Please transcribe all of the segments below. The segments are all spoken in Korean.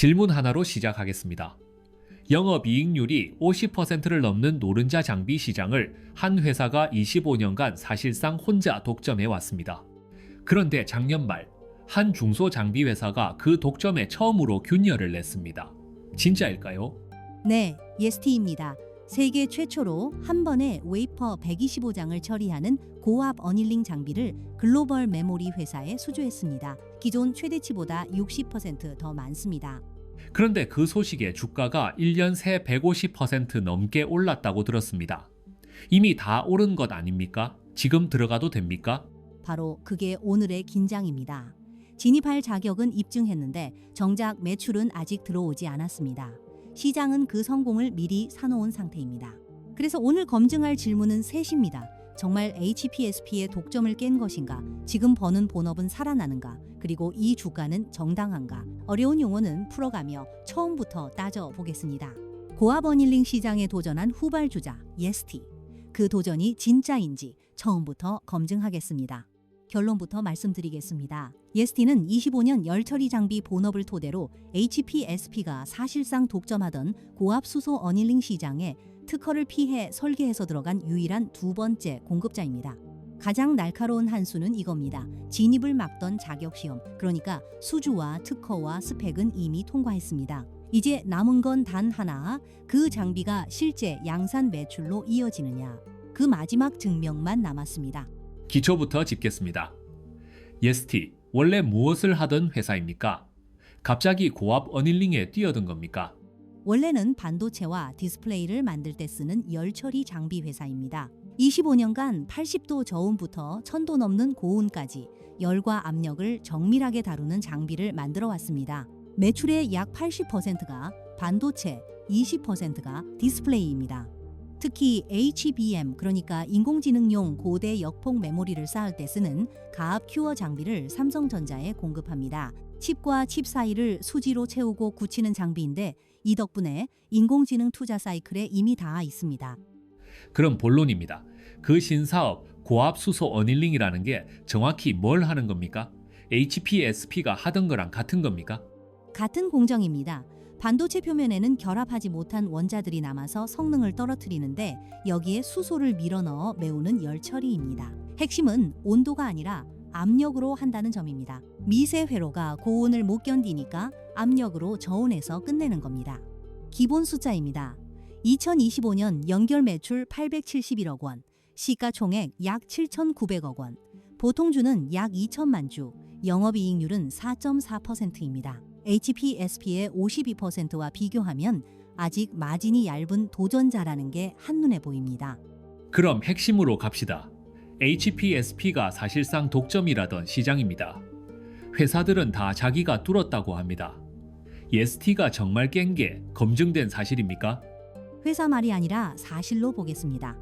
질문 하나로 시작하겠습니다. 영업이익률이 50%를 넘는 노른자 장비 시장을 한 회사가 25년간 사실상 혼자 독점해 왔습니다. 그런데 작년 말 한 중소장비 회사가 그 독점에 처음으로 균열을 냈습니다. 진짜일까요? 네, 예스티입니다. 세계 최초로 한 번에 웨이퍼 125장을 처리하는 고압 어닐링 장비를 글로벌 메모리 회사에 수주했습니다. 기존 최대치보다 60% 많습니다. 그런데 그 소식에 주가가 1년 새 150% 넘게 올랐다고 들었습니다. 이미 다 오른 것 아닙니까? 지금 들어가도 됩니까? 바로 그게 오늘의 긴장입니다. 진입할 자격은 입증했는데 정작 매출은 아직 들어오지 않았습니다. 시장은 그 성공을 미리 사놓은 상태입니다. 그래서 오늘 검증할 질문은 셋입니다. 정말 HPSP의 독점을 깬 것인가? 지금 버는 본업은 살아나는가? 그리고 이 주가는 정당한가? 어려운 용어는 풀어가며 처음부터 따져보겠습니다. 고압 어닐링 시장에 도전한 후발주자 예스티. 그 도전이 진짜인지 처음부터 검증하겠습니다. 결론부터 말씀드리겠습니다. 예스티는 25년 열처리 장비 본업을 토대로 HPSP가 사실상 독점하던 고압 수소 어닐링 시장에 특허를 피해 설계해서 들어간 유일한 두 번째 공급자입니다. 가장 날카로운 한 수는 이겁니다. 진입을 막던 자격시험, 그러니까 수주와 특허와 스펙은 이미 통과했습니다. 이제 남은 건 단 하나, 그 장비가 실제 양산 매출로 이어지느냐. 그 마지막 증명만 남았습니다. 기초부터 짚겠습니다. 예스티, 원래 무엇을 하던 회사입니까? 갑자기 고압 어닐링에 뛰어든 겁니까? 원래는 반도체와 디스플레이를 만들 때 쓰는 열처리 장비 회사입니다. 25년간 80도 저온부터 1000도 넘는 고온까지 열과 압력을 정밀하게 다루는 장비를 만들어 왔습니다. 매출의 약 80%가 반도체, 20%가 디스플레이입니다. 특히 HBM, 그러니까 인공지능용 고대 역폭 메모리를 쌓을 때 쓰는 가압 큐어 장비를 삼성전자에 공급합니다. 칩과 칩 사이를 수지로 채우고 굳히는 장비인데 이 덕분에 인공지능 투자 사이클에 이미 닿아 있습니다. 그럼 본론입니다. 그 신사업 고압 수소 어닐링이라는 게 정확히 뭘 하는 겁니까? HPSP가 하던 거랑 같은 겁니까? 같은 공정입니다. 반도체 표면에는 결합하지 못한 원자들이 남아서 성능을 떨어뜨리는데 여기에 수소를 밀어넣어 메우는 열처리입니다. 핵심은 온도가 아니라 압력으로 한다는 점입니다. 미세 회로가 고온을 못 견디니까 압력으로 저온에서 끝내는 겁니다. 기본 숫자입니다. 2025년 연결 매출 871억 원, 시가총액 약 7,900억 원, 보통주는 약 2천만 주, 영업이익률은 4.4%입니다. HPSP의 52%와 비교하면 아직 마진이 얇은 도전자라는 게 한눈에 보입니다. 그럼 핵심으로 갑시다. HPSP가 사실상 독점이라던 시장입니다. 회사들은 다 자기가 뚫었다고 합니다. 예스티가 정말 깬 게 검증된 사실입니까? 회사 말이 아니라 사실로 보겠습니다.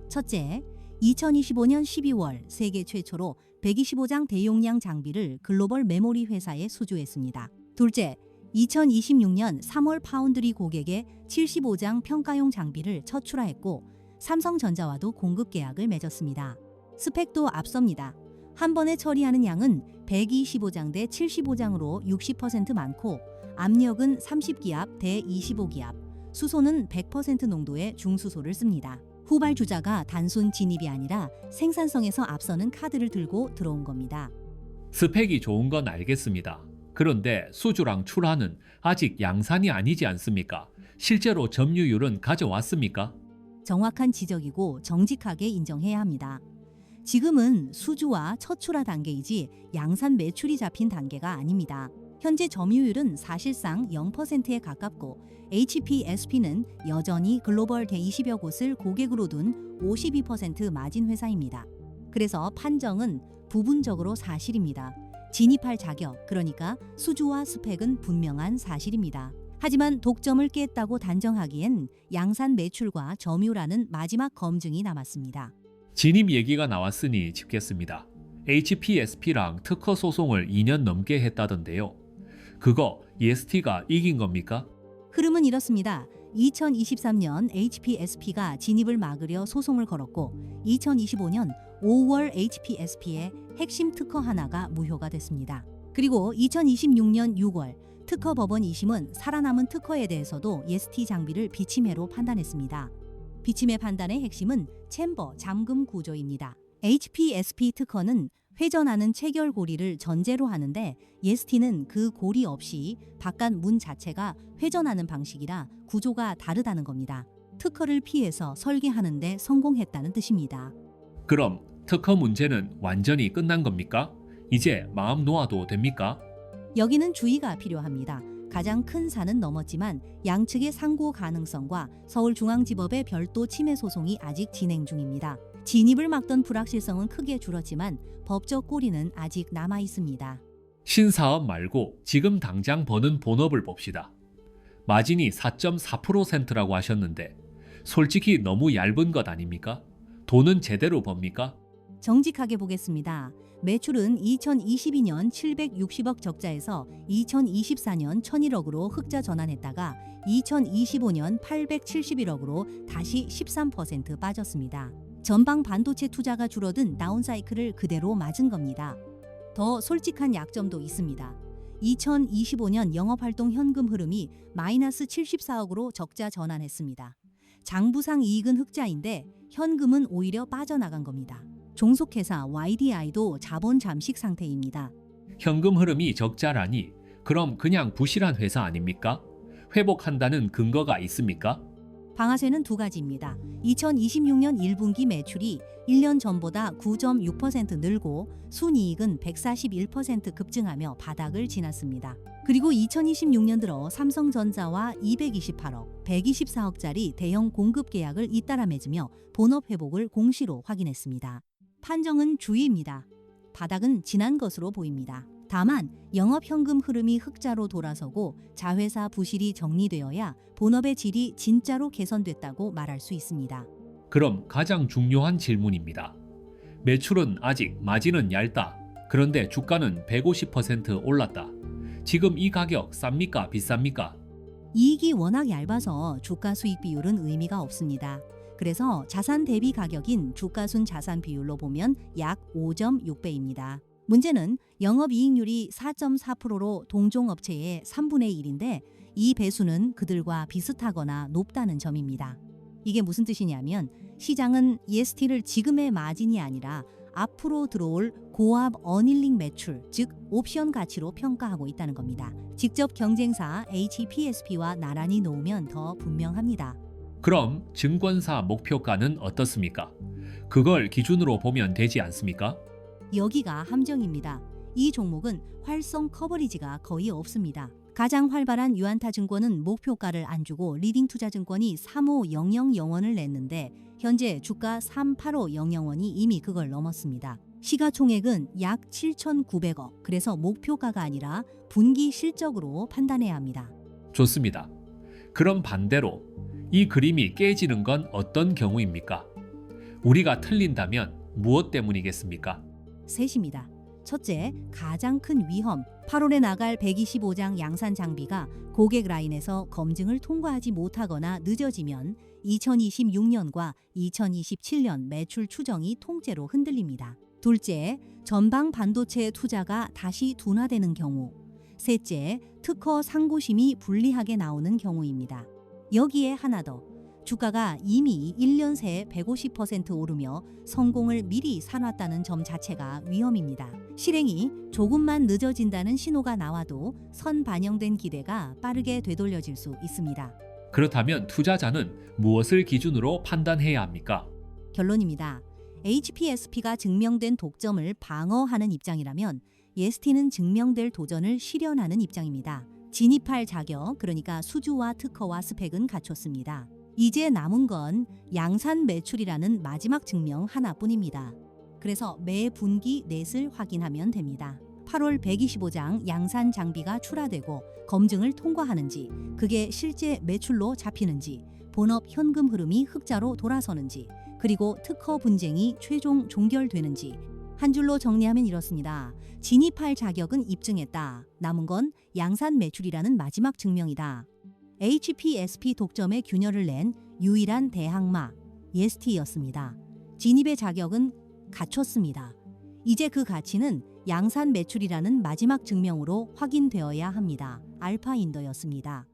첫째, 2025년 12월 세계 최초로 125장 대용량 장비를 글로벌 메모리 회사에 수주했습니다. 둘째, 2026년 3월 파운드리 고객에 75장 평가용 장비를 첫 출하했고 삼성전자와도 공급 계약을 맺었습니다. 스펙도 앞섭니다. 한 번에 처리하는 양은 125장 대 75장으로 60% 많고 압력은 30기압 대 25기압, 수소는 100% 농도의 중수소를 씁니다. 후발주자가 단순 진입이 아니라 생산성에서 앞서는 카드를 들고 들어온 겁니다. 스펙이 좋은 건 알겠습니다. 그런데 수주랑 출하는 아직 양산이 아니지 않습니까? 실제로 점유율은 가져왔습니까? 정확한 지적이고 정직하게 인정해야 합니다. 지금은 수주와 첫 출하 단계이지 양산 매출이 잡힌 단계가 아닙니다. 현재 점유율은 사실상 0%에 가깝고 HPSP는 여전히 글로벌 대20여 곳을 고객으로 둔 52% 마진 회사입니다. 그래서 판정은 부분적으로 사실입니다. 진입할 자격, 그러니까 수주와 스펙은 분명한 사실입니다. 하지만 독점을 깼다고 단정하기엔 양산 매출과 점유율하는 마지막 검증이 남았습니다. 진입 얘기가 나왔으니 짚겠습니다. HPSP랑 특허 소송을 2년 넘게 했다던데요. 그거 예스티가 이긴 겁니까? 흐름은 이렇습니다. 2023년 HPSP가 진입을 막으려 소송을 걸었고 2025년 5월 HPSP의 핵심 특허 하나가 무효가 됐습니다. 그리고 2026년 6월 특허 법원 2심은 살아남은 특허에 대해서도 EST 장비를 비침해로 판단했습니다. 비침해 판단의 핵심은 챔버 잠금 구조입니다. HPSP 특허는 회전하는 체결 고리를 전제로 하는데 EST는 그 고리 없이 바깥 문 자체가 회전하는 방식이라 구조가 다르다는 겁니다. 특허를 피해서 설계하는 데 성공했다는 뜻입니다. 그럼 특허 문제는 완전히 끝난 겁니까? 이제 마음 놓아도 됩니까? 여기는 주의가 필요합니다. 가장 큰 산은 넘었지만 양측의 상고 가능성과 서울중앙지법의 별도 침해 소송이 아직 진행 중입니다. 진입을 막던 불확실성은 크게 줄었지만 법적 꼬리는 아직 남아 있습니다. 신사업 말고 지금 당장 버는 본업을 봅시다. 마진이 4.4%라고 하셨는데 솔직히 너무 얇은 것 아닙니까? 돈은 제대로 법니까? 정직하게 보겠습니다. 매출은 2022년 760억 적자에서 2024년 1001억으로 흑자 전환했다가 2025년 871억으로 다시 13% 빠졌습니다. 전방 반도체 투자가 줄어든 다운사이클을 그대로 맞은 겁니다. 더 솔직한 약점도 있습니다. 2025년 영업활동 현금 흐름이 마이너스 74억으로 적자 전환했습니다. 장부상 이익은 흑자인데 현금은 오히려 빠져나간 겁니다. 종속회사 YDI도 자본 잠식 상태입니다. 현금 흐름이 적자라니 그럼 그냥 부실한 회사 아닙니까? 회복한다는 근거가 있습니까? 방아쇠는 두 가지입니다. 2026년 1분기 매출이 1년 전보다 9.6% 늘고 순이익은 141% 급증하며 바닥을 지났습니다. 그리고 2026년 들어 삼성전자와 228억, 124억짜리 대형 공급 계약을 잇따라 맺으며 본업 회복을 공시로 확인했습니다. 판정은 주의입니다. 바닥은 지난 것으로 보입니다. 다만 영업 현금 흐름이 흑자로 돌아서고 자회사 부실이 정리되어야 본업의 질이 진짜로 개선됐다고 말할 수 있습니다. 그럼 가장 중요한 질문입니다. 매출은 아직 마진은 얇다. 그런데 주가는 150% 올랐다. 지금 이 가격 쌉니까? 비쌉니까? 이익이 워낙 얇아서 주가 수익 비율은 의미가 없습니다. 그래서 자산 대비 가격인 주가순 자산 비율로 보면 약 5.6배입니다. 문제는 영업이익률이 4.4%로 동종업체의 3분의 1인데 이 배수는 그들과 비슷하거나 높다는 점입니다. 이게 무슨 뜻이냐면 시장은 EST를 지금의 마진이 아니라 앞으로 들어올 고압 어닐링 매출, 즉 옵션 가치로 평가하고 있다는 겁니다. 직접 경쟁사 HPSP와 나란히 놓으면 더 분명합니다. 그럼 증권사 목표가는 어떻습니까? 그걸 기준으로 보면 되지 않습니까? 여기가 함정입니다. 이 종목은 활성 커버리지가 거의 없습니다. 가장 활발한 유안타증권은 목표가를 안 주고 리딩투자증권이 3500원을 냈는데 현재 주가 38500원이 이미 그걸 넘었습니다. 시가총액은 약 7,900억. 그래서 목표가가 아니라 분기 실적으로 판단해야 합니다. 좋습니다. 그럼 반대로 이 그림이 깨지는 건 어떤 경우입니까? 우리가 틀린다면 무엇 때문이겠습니까? 셋입니다. 첫째, 가장 큰 위험. 8월에 나갈 125장 양산 장비가 고객 라인에서 검증을 통과하지 못하거나 늦어지면 2026년과 2027년 매출 추정이 통째로 흔들립니다. 둘째, 전방 반도체 투자가 다시 둔화되는 경우. 셋째, 특허 상고심이 불리하게 나오는 경우입니다. 여기에 하나 더. 주가가 이미 1년 새에 150% 오르며 성공을 미리 사놨다는 점 자체가 위험입니다. 실행이 조금만 늦어진다는 신호가 나와도 선 반영된 기대가 빠르게 되돌려질 수 있습니다. 그렇다면 투자자는 무엇을 기준으로 판단해야 합니까? 결론입니다. HPSP가 증명된 독점을 방어하는 입장이라면 EST는 증명될 도전을 실현하는 입장입니다. 진입할 자격, 그러니까 수주와 특허와 스펙은 갖췄습니다. 이제 남은 건 양산 매출이라는 마지막 증명 하나뿐입니다. 그래서 매 분기 넷을 확인하면 됩니다. 8월 125장 양산 장비가 출하되고 검증을 통과하는지, 그게 실제 매출로 잡히는지, 본업 현금 흐름이 흑자로 돌아서는지, 그리고 특허 분쟁이 최종 종결되는지. 한 줄로 정리하면 이렇습니다. 진입할 자격은 입증했다. 남은 건 양산 매출이라는 마지막 증명이다. HPSP 독점의 균열을 낸 유일한 대항마 EST였습니다. 진입의 자격은 갖췄습니다. 이제 그 가치는 양산 매출이라는 마지막 증명으로 확인되어야 합니다. 알파인더였습니다.